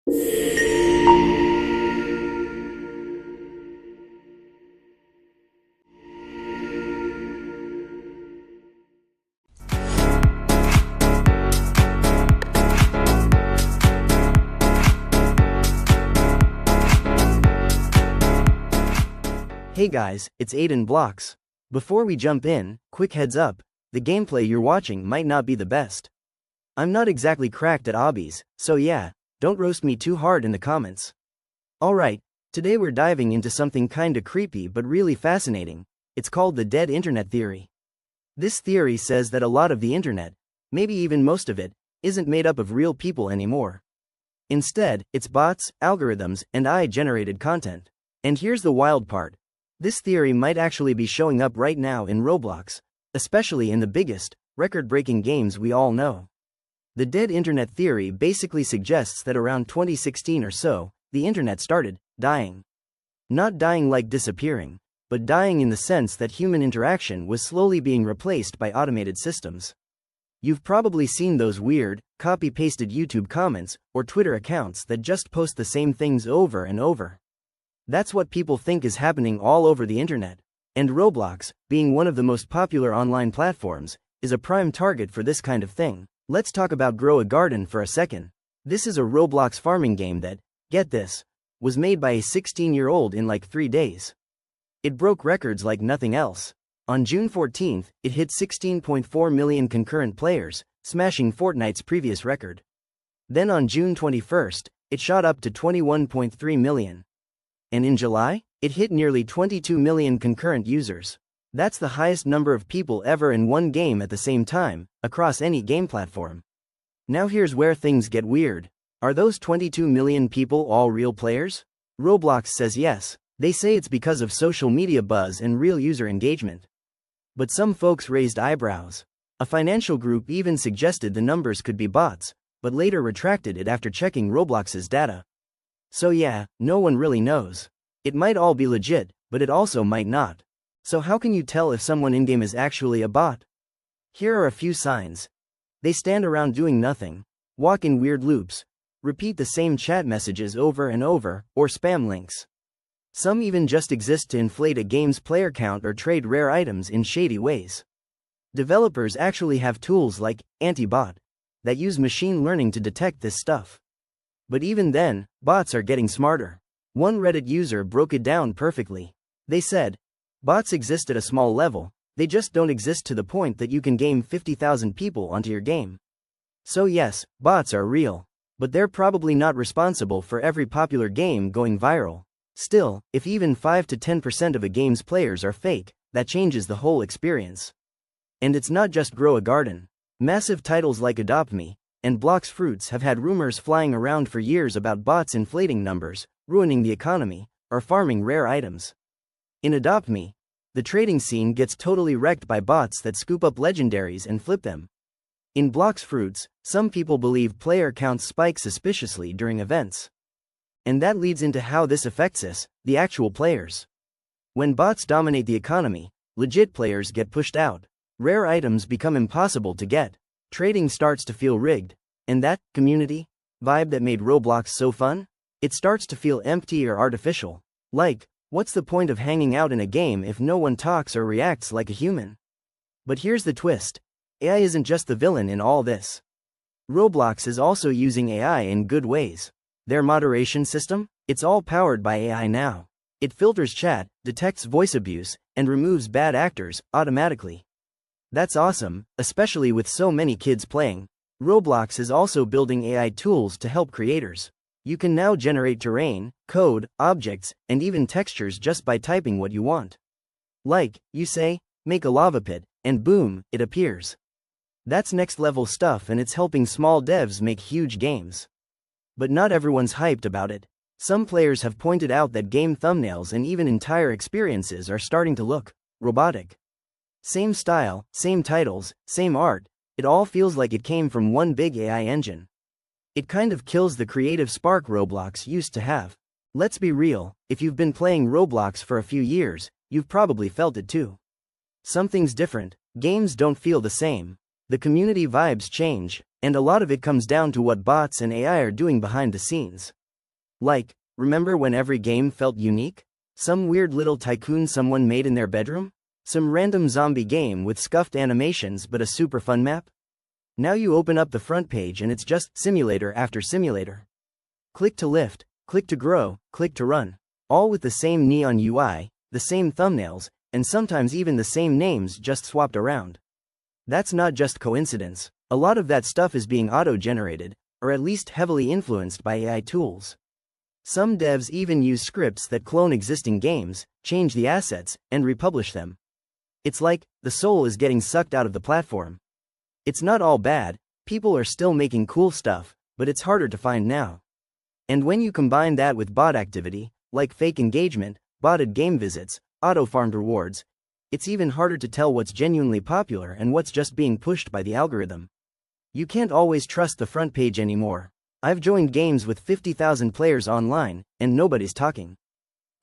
Hey guys, it's AidanBlox. Before we jump in, quick heads up, the gameplay you're watching might not be the best. I'm not exactly cracked at obbies, so yeah, don't roast me too hard in the comments. Alright, today we're diving into something kinda creepy but really fascinating. It's called the dead internet theory. This theory says that a lot of the internet, maybe even most of it, isn't made up of real people anymore. Instead, it's bots, algorithms, and AI-generated content. And here's the wild part. This theory might actually be showing up right now in Roblox, especially in the biggest, record-breaking games we all know. The dead internet theory basically suggests that around 2016 or so, the internet started dying. Not dying like disappearing, but dying in the sense that human interaction was slowly being replaced by automated systems. You've probably seen those weird, copy-pasted YouTube comments or Twitter accounts that just post the same things over and over. That's what people think is happening all over the internet. And Roblox, being one of the most popular online platforms, is a prime target for this kind of thing. Let's talk about Grow a Garden for a second. This is a Roblox farming game that, get this, was made by a 16-year-old in like 3 days. It broke records like nothing else. On June 14th, it hit 16.4 million concurrent players, smashing Fortnite's previous record. Then on June 21st, it shot up to 21.3 million. And in July, it hit nearly 22 million concurrent users. That's the highest number of people ever in one game at the same time, across any game platform. Now here's where things get weird. Are those 22 million people all real players? Roblox says yes. They say it's because of social media buzz and real user engagement. But some folks raised eyebrows. A financial group even suggested the numbers could be bots, but later retracted it after checking Roblox's data. So yeah, no one really knows. It might all be legit, but it also might not. So how can you tell if someone in-game is actually a bot? Here are a few signs. They stand around doing nothing, walk in weird loops, repeat the same chat messages over and over, or spam links. Some even just exist to inflate a game's player count or trade rare items in shady ways. Developers actually have tools like anti-bot that use machine learning to detect this stuff. But even then, bots are getting smarter. One Reddit user broke it down perfectly. They said, bots exist at a small level, they just don't exist to the point that you can game 50,000 people onto your game. So yes, bots are real. But they're probably not responsible for every popular game going viral. Still, if even 5 to 10% of a game's players are fake, that changes the whole experience. And it's not just Grow a Garden. Massive titles like Adopt Me and Blox Fruits have had rumors flying around for years about bots inflating numbers, ruining the economy, or farming rare items. In Adopt Me, the trading scene gets totally wrecked by bots that scoop up legendaries and flip them. In Blox Fruits, some people believe player counts spike suspiciously during events. And that leads into how this affects us, the actual players. When bots dominate the economy, legit players get pushed out. Rare items become impossible to get. Trading starts to feel rigged, and that community vibe that made Roblox so fun, it starts to feel empty or artificial. Like, what's the point of hanging out in a game if no one talks or reacts like a human? But here's the twist. AI isn't just the villain in all this. Roblox is also using AI in good ways. Their moderation system, it's all powered by AI now. It filters chat, detects voice abuse, and removes bad actors automatically. That's awesome, especially with so many kids playing. Roblox is also building AI tools to help creators. You can now generate terrain, code, objects, and even textures just by typing what you want. Like, you say, make a lava pit, and boom, it appears. That's next level stuff, and it's helping small devs make huge games. But not everyone's hyped about it. Some players have pointed out that game thumbnails and even entire experiences are starting to look robotic. Same style, same titles, same art, it all feels like it came from one big AI engine. It kind of kills the creative spark Roblox used to have. Let's be real, if you've been playing Roblox for a few years, you've probably felt it too. Something's different, games don't feel the same. The community vibes change, and a lot of it comes down to what bots and AI are doing behind the scenes. Like, remember when every game felt unique? Some weird little tycoon someone made in their bedroom? Some random zombie game with scuffed animations but a super fun map? Now you open up the front page and it's just simulator after simulator. Click to lift, click to grow, click to run. All with the same neon UI, the same thumbnails, and sometimes even the same names just swapped around. That's not just coincidence. A lot of that stuff is being auto-generated, or at least heavily influenced by AI tools. Some devs even use scripts that clone existing games, change the assets, and republish them. It's like the soul is getting sucked out of the platform. It's not all bad, people are still making cool stuff, but it's harder to find now. And when you combine that with bot activity, like fake engagement, botted game visits, auto-farmed rewards, it's even harder to tell what's genuinely popular and what's just being pushed by the algorithm. You can't always trust the front page anymore. I've joined games with 50,000 players online, and nobody's talking.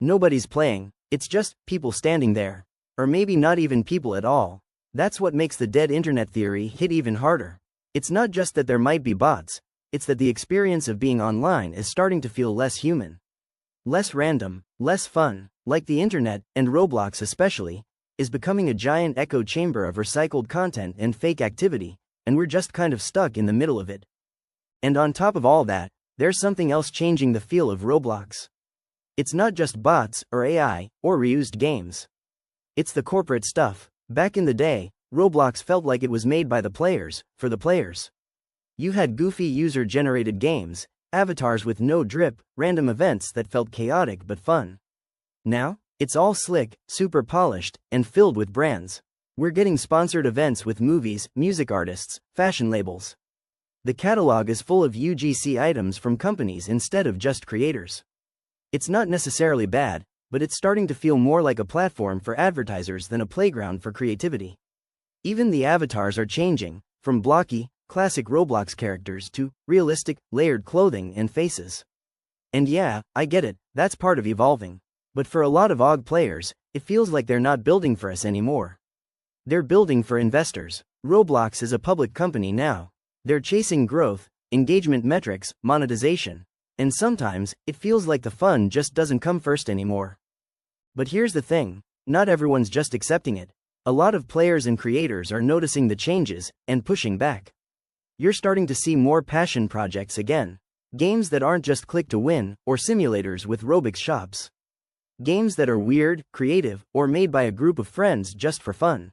Nobody's playing, it's just people standing there. Or maybe not even people at all. That's what makes the dead internet theory hit even harder. It's not just that there might be bots, it's that the experience of being online is starting to feel less human. Less random, less fun, like the internet, and Roblox especially, is becoming a giant echo chamber of recycled content and fake activity, and we're just kind of stuck in the middle of it. And on top of all that, there's something else changing the feel of Roblox. It's not just bots, or AI, or reused games. It's the corporate stuff. Back in the day, Roblox felt like it was made by the players, for the players. You had goofy user-generated games, avatars with no drip, random events that felt chaotic but fun. Now, it's all slick, super polished, and filled with brands. We're getting sponsored events with movies, music artists, fashion labels. The catalog is full of UGC items from companies instead of just creators. It's not necessarily bad, but it's starting to feel more like a platform for advertisers than a playground for creativity. Even the avatars are changing, from blocky, classic Roblox characters to realistic, layered clothing and faces. And yeah, I get it, that's part of evolving. But for a lot of OG players, it feels like they're not building for us anymore. They're building for investors. Roblox is a public company now. They're chasing growth, engagement metrics, monetization. And sometimes, it feels like the fun just doesn't come first anymore. But here's the thing, not everyone's just accepting it. A lot of players and creators are noticing the changes, and pushing back. You're starting to see more passion projects again. Games that aren't just click to win, or simulators with Robux shops. Games that are weird, creative, or made by a group of friends just for fun.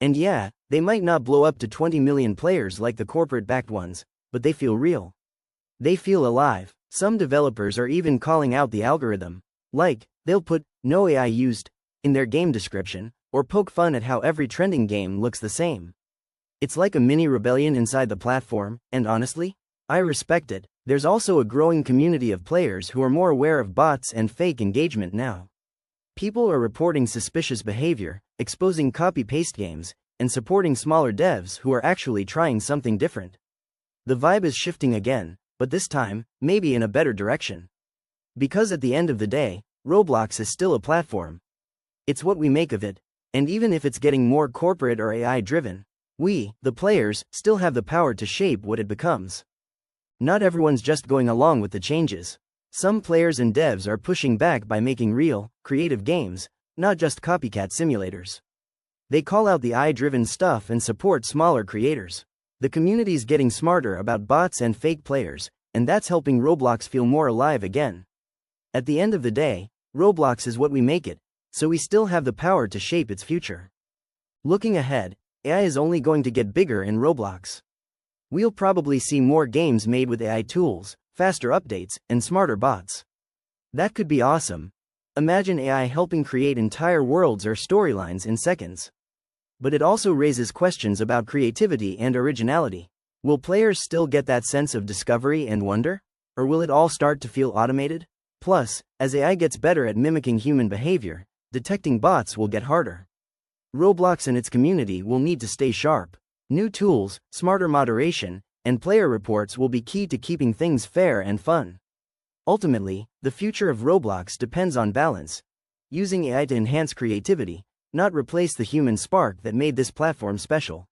And yeah, they might not blow up to 20 million players like the corporate-backed ones, but they feel real. They feel alive. Some developers are even calling out the algorithm. Like, they'll put, "no AI used," in their game description, or poke fun at how every trending game looks the same. It's like a mini rebellion inside the platform, and honestly, I respect it. There's also a growing community of players who are more aware of bots and fake engagement now. People are reporting suspicious behavior, exposing copy-paste games, and supporting smaller devs who are actually trying something different. The vibe is shifting again, but this time, maybe in a better direction. Because at the end of the day, Roblox is still a platform. It's what we make of it, and even if it's getting more corporate or AI-driven, we, the players, still have the power to shape what it becomes. Not everyone's just going along with the changes. Some players and devs are pushing back by making real, creative games, not just copycat simulators. They call out the AI-driven stuff and support smaller creators. The community's getting smarter about bots and fake players, and that's helping Roblox feel more alive again. At the end of the day, Roblox is what we make it, so we still have the power to shape its future. Looking ahead, AI is only going to get bigger in Roblox. We'll probably see more games made with AI tools, faster updates, and smarter bots. That could be awesome. Imagine AI helping create entire worlds or storylines in seconds. But it also raises questions about creativity and originality. Will players still get that sense of discovery and wonder? Or will it all start to feel automated? Plus, as AI gets better at mimicking human behavior, detecting bots will get harder. Roblox and its community will need to stay sharp. New tools, smarter moderation, and player reports will be key to keeping things fair and fun. Ultimately, the future of Roblox depends on balance. Using AI to enhance creativity, not replace the human spark that made this platform special.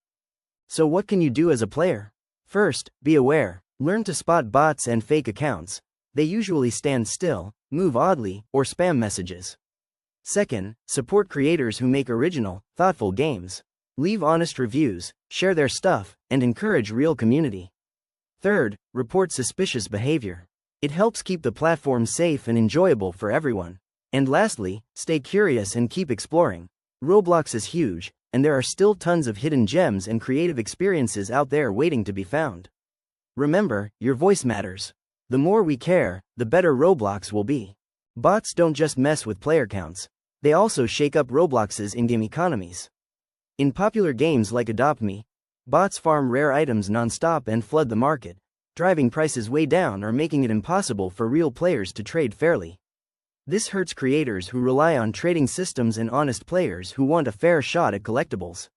So what can you do as a player? First, be aware. Learn to spot bots and fake accounts. They usually stand still, move oddly, or spam messages. Second, support creators who make original, thoughtful games. Leave honest reviews, share their stuff, and encourage real community. Third, report suspicious behavior. It helps keep the platform safe and enjoyable for everyone. And lastly, stay curious and keep exploring. Roblox is huge, and there are still tons of hidden gems and creative experiences out there waiting to be found. Remember, your voice matters. The more we care, the better Roblox will be. Bots don't just mess with player counts, they also shake up Roblox's in-game economies. In popular games like Adopt Me, bots farm rare items non-stop and flood the market, driving prices way down or making it impossible for real players to trade fairly. This hurts creators who rely on trading systems and honest players who want a fair shot at collectibles.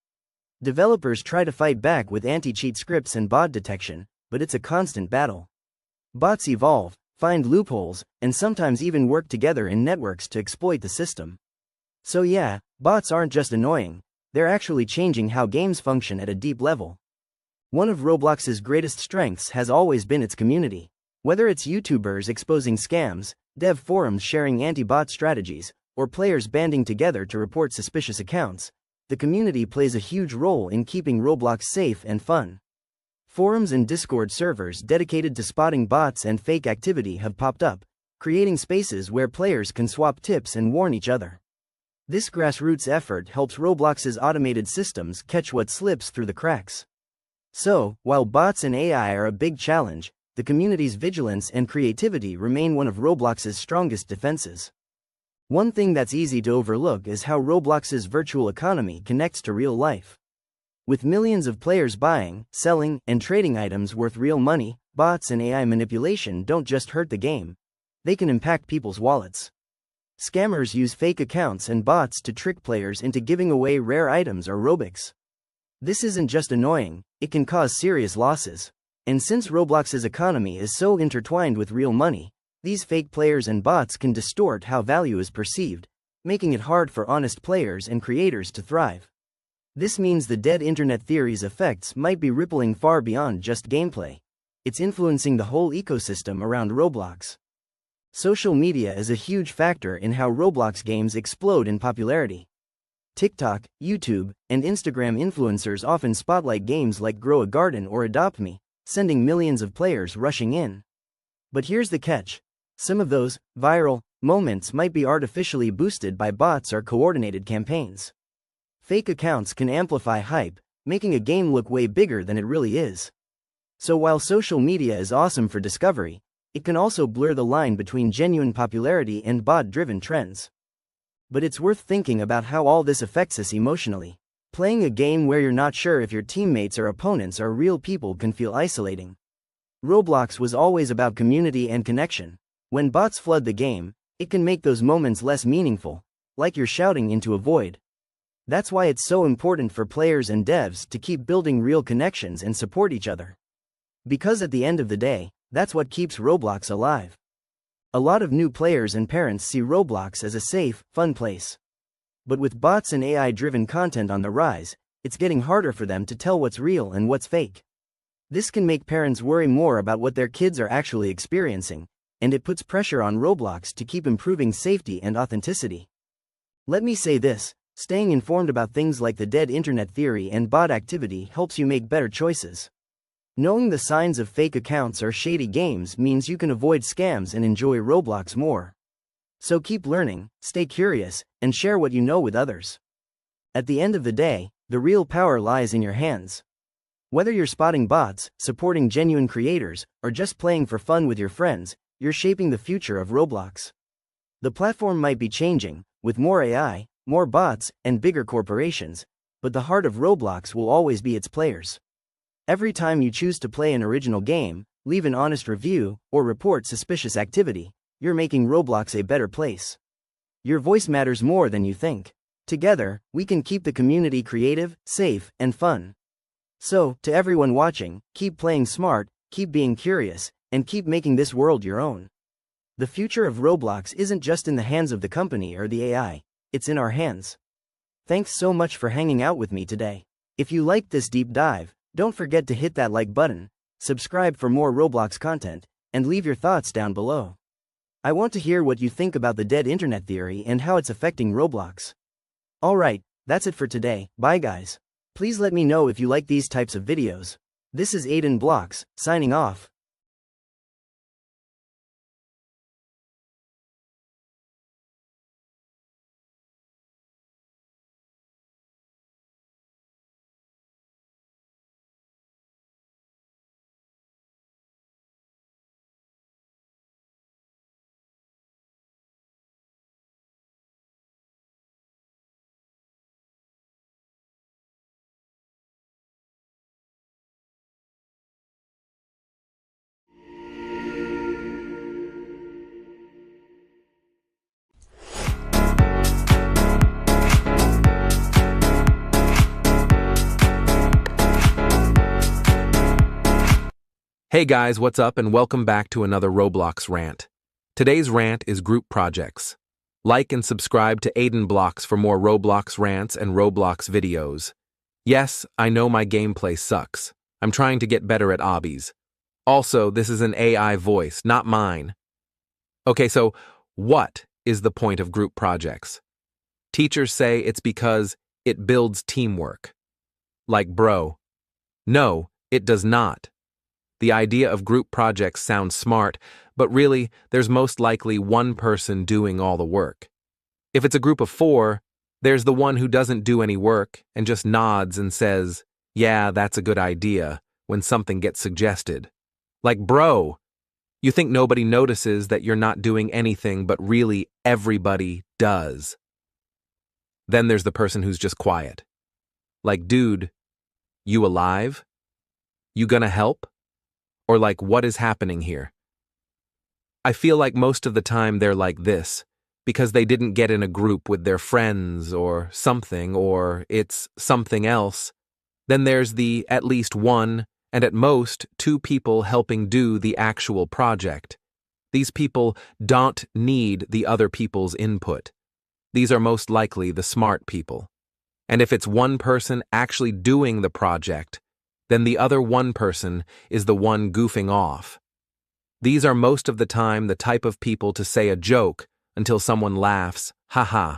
Developers try to fight back with anti-cheat scripts and bot detection, but it's a constant battle. Bots evolve, find loopholes, and sometimes even work together in networks to exploit the system. So yeah, bots aren't just annoying, they're actually changing how games function at a deep level. One of Roblox's greatest strengths has always been its community. Whether it's YouTubers exposing scams, dev forums sharing anti-bot strategies, or players banding together to report suspicious accounts, the community plays a huge role in keeping Roblox safe and fun. Forums and Discord servers dedicated to spotting bots and fake activity have popped up, creating spaces where players can swap tips and warn each other. This grassroots effort helps Roblox's automated systems catch what slips through the cracks. So, while bots and AI are a big challenge, the community's vigilance and creativity remain one of Roblox's strongest defenses. One thing that's easy to overlook is how Roblox's virtual economy connects to real life. With millions of players buying, selling, and trading items worth real money, bots and AI manipulation don't just hurt the game, they can impact people's wallets. Scammers use fake accounts and bots to trick players into giving away rare items or Robux. This isn't just annoying, it can cause serious losses. And since Roblox's economy is so intertwined with real money, these fake players and bots can distort how value is perceived, making it hard for honest players and creators to thrive. This means the dead internet theory's effects might be rippling far beyond just gameplay. It's influencing the whole ecosystem around Roblox. Social media is a huge factor in how Roblox games explode in popularity. TikTok, YouTube, and Instagram influencers often spotlight games like Grow a Garden or Adopt Me, sending millions of players rushing in. But here's the catch. Some of those viral moments might be artificially boosted by bots or coordinated campaigns. Fake accounts can amplify hype, making a game look way bigger than it really is. So while social media is awesome for discovery, it can also blur the line between genuine popularity and bot-driven trends. But it's worth thinking about how all this affects us emotionally. Playing a game where you're not sure if your teammates or opponents are real people can feel isolating. Roblox was always about community and connection. When bots flood the game, it can make those moments less meaningful, like you're shouting into a void. That's why it's so important for players and devs to keep building real connections and support each other. Because at the end of the day, that's what keeps Roblox alive. A lot of new players and parents see Roblox as a safe, fun place. But with bots and AI-driven content on the rise, it's getting harder for them to tell what's real and what's fake. This can make parents worry more about what their kids are actually experiencing, and it puts pressure on Roblox to keep improving safety and authenticity. Let me say this, staying informed about things like the dead internet theory and bot activity helps you make better choices. Knowing the signs of fake accounts or shady games means you can avoid scams and enjoy Roblox more. So keep learning, stay curious, and share what you know with others. At the end of the day, the real power lies in your hands. Whether you're spotting bots, supporting genuine creators, or just playing for fun with your friends, you're shaping the future of Roblox. The platform might be changing, with more AI, more bots, and bigger corporations, but the heart of Roblox will always be its players. Every time you choose to play an original game, leave an honest review, or report suspicious activity, you're making Roblox a better place. Your voice matters more than you think. Together, we can keep the community creative, safe, and fun. So, to everyone watching, keep playing smart, keep being curious, and keep making this world your own. The future of Roblox isn't just in the hands of the company or the AI, it's in our hands. Thanks so much for hanging out with me today. If you liked this deep dive, Don't forget to hit that like button, subscribe for more Roblox content, and leave your thoughts down below. I want to hear what you think about the dead internet theory and how it's affecting Roblox. Alright, that's it for today, bye guys. Please let me know if you like these types of videos. This is AidanBlox, signing off. Hey guys, what's up and welcome back to another Roblox rant. Today's rant is group projects. Like and subscribe to AidanBlox for more Roblox rants and Roblox videos. Yes, I know my gameplay sucks. I'm trying to get better at obbies. Also, this is an AI voice, not mine. Okay, so what is the point of group projects? Teachers say it's because it builds teamwork. Like, bro. No, it does not. The idea of group projects sounds smart, but really, there's most likely one person doing all the work. If it's a group of 4, there's the one who doesn't do any work and just nods and says, "Yeah, that's a good idea," when something gets suggested. Like, bro, you think nobody notices that you're not doing anything, but really everybody does. Then there's the person who's just quiet. Like, dude, you alive? You gonna help? Or like, what is happening here? I feel like most of the time they're like this, because they didn't get in a group with their friends or it's something else. Then there's the at least one, and at most 2 people helping do the actual project. These people don't need the other people's input. These are most likely the smart people. And if it's one person actually doing the project, then the other one person is the one goofing off. These are most of the time the type of people to say a joke until someone laughs, haha.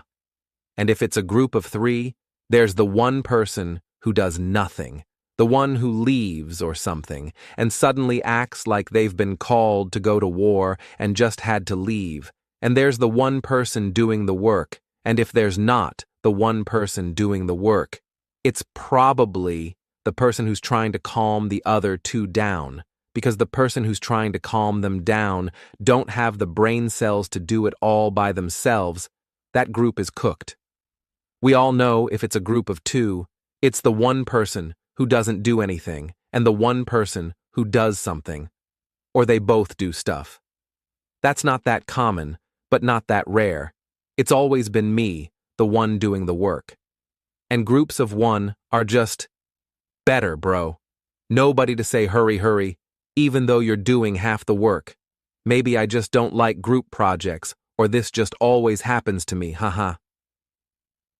And if it's a group of 3, there's the one person who does nothing, the one who leaves or something, and suddenly acts like they've been called to go to war and just had to leave. And there's the one person doing the work, and if there's not the one person doing the work, it's probably the person who's trying to calm the other 2 down, because the person who's trying to calm them down don't have the brain cells to do it all by themselves. That group is cooked. We all know if it's a group of 2, it's the one person who doesn't do anything and the one person who does something, or they both do stuff. That's not that common, but not that rare. It's always been me, the one doing the work. And groups of 1 are just better, bro. Nobody to say hurry, even though you're doing half the work. Maybe I just don't like group projects, or this just always happens to me, haha.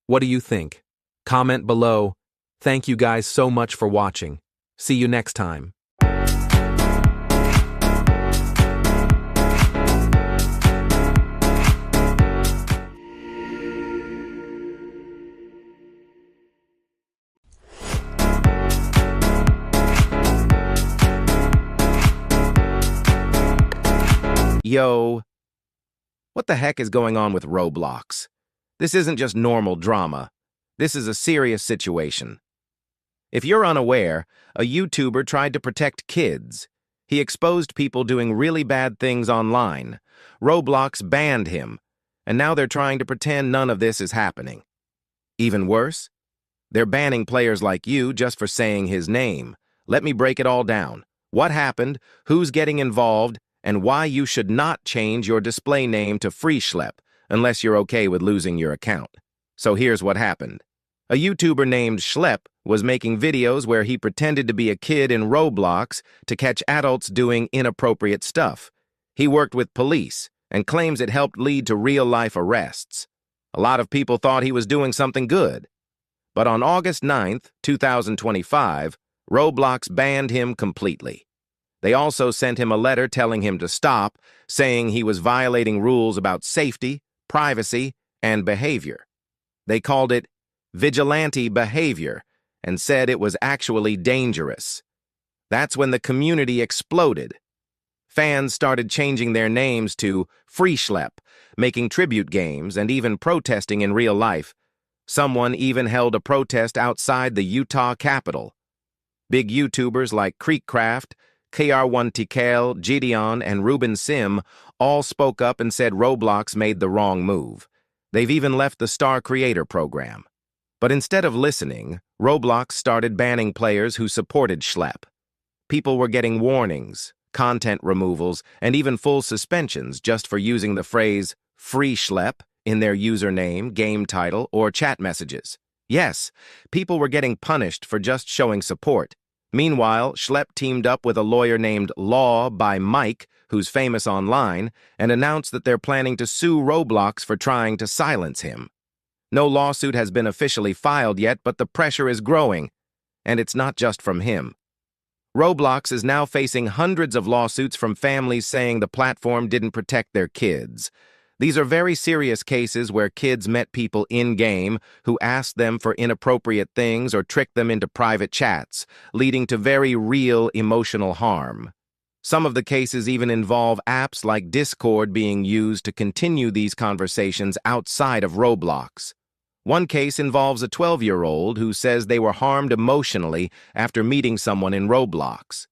What do you think? Comment below. Thank you guys so much for watching. See you next time. Yo, what the heck is going on with Roblox? This isn't just normal drama. This is a serious situation. If you're unaware, a YouTuber tried to protect kids. He exposed people doing really bad things online. Roblox banned him, and now they're trying to pretend none of this is happening. Even worse, they're banning players like you just for saying his name. Let me break it all down. What happened, who's getting involved, and why you should not change your display name to Freeschlep unless you're okay with losing your account. So here's what happened. A YouTuber named Schlep was making videos where he pretended to be a kid in Roblox to catch adults doing inappropriate stuff. He worked with police and claims it helped lead to real-life arrests. A lot of people thought he was doing something good. But on August 9th, 2025, Roblox banned him completely. They also sent him a letter telling him to stop, saying he was violating rules about safety, privacy, and behavior. They called it vigilante behavior and said it was actually dangerous. That's when the community exploded. Fans started changing their names to Free Schlep, making tribute games and even protesting in real life. Someone even held a protest outside the Utah Capitol. Big YouTubers like Creekcraft, KR1TKL, Gideon, and Ruben Sim all spoke up and said Roblox made the wrong move. They've even left the Star Creator program. But instead of listening, Roblox started banning players who supported Schlep. People were getting warnings, content removals, and even full suspensions just for using the phrase Free Schlep in their username, game title, or chat messages. Yes, people were getting punished for just showing support. Meanwhile, Schlep teamed up with a lawyer named Law by Mike, who's famous online, and announced that they're planning to sue Roblox for trying to silence him. No lawsuit has been officially filed yet, but the pressure is growing, and it's not just from him. Roblox is now facing hundreds of lawsuits from families saying the platform didn't protect their kids. These are very serious cases where kids met people in-game who asked them for inappropriate things or tricked them into private chats, leading to very real emotional harm. Some of the cases even involve apps like Discord being used to continue these conversations outside of Roblox. One case involves a 12-year-old who says they were harmed emotionally after meeting someone in Roblox.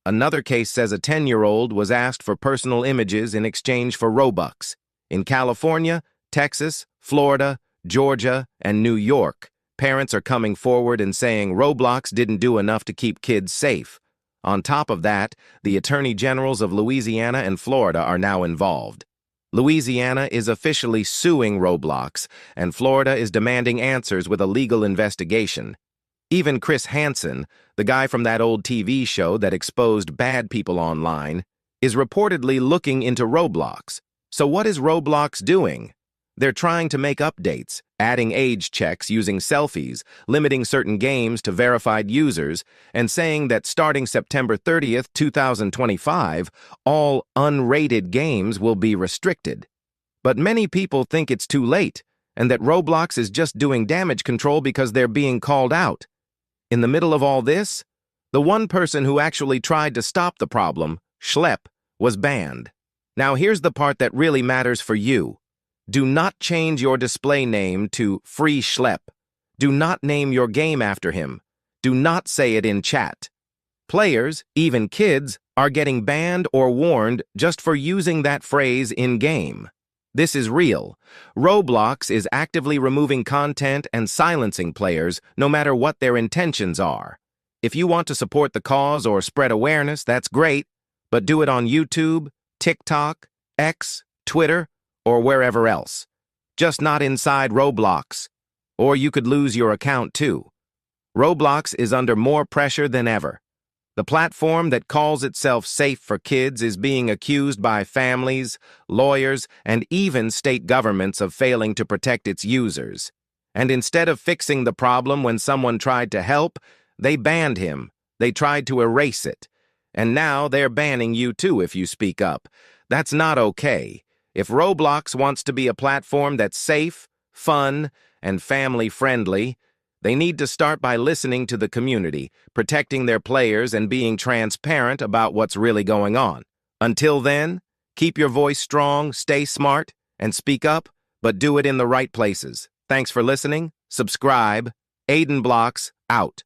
Another case says a 10-year-old was asked for personal images in exchange for Robux. In California, Texas, Florida, Georgia, and New York, parents are coming forward and saying Roblox didn't do enough to keep kids safe. On top of that, the attorney generals of Louisiana and Florida are now involved. Louisiana is officially suing Roblox, and Florida is demanding answers with a legal investigation. Even Chris Hansen, the guy from that old TV show that exposed bad people online, is reportedly looking into Roblox. So what is Roblox doing? They're trying to make updates, adding age checks using selfies, limiting certain games to verified users, and saying that starting September 30th, 2025, all unrated games will be restricted. But many people think it's too late, and that Roblox is just doing damage control because they're being called out. In the middle of all this, the one person who actually tried to stop the problem, Schlep, was banned. Now here's the part that really matters for you. Do not change your display name to Free Schlep. Do not name your game after him. Do not say it in chat. Players, even kids, are getting banned or warned just for using that phrase in-game. This is real. Roblox is actively removing content and silencing players no matter what their intentions are. If you want to support the cause or spread awareness, that's great, but do it on YouTube, TikTok, X, Twitter, or wherever else. Just not inside Roblox. Or you could lose your account too. Roblox is under more pressure than ever. The platform that calls itself safe for kids is being accused by families, lawyers, and even state governments of failing to protect its users. And instead of fixing the problem when someone tried to help, they banned him. They tried to erase it. And now they're banning you too if you speak up. That's not okay. If Roblox wants to be a platform that's safe, fun, and family-friendly, they need to start by listening to the community, protecting their players, and being transparent about what's really going on. Until then, keep your voice strong, stay smart, and speak up, but do it in the right places. Thanks for listening. Subscribe. AidanBlox, out.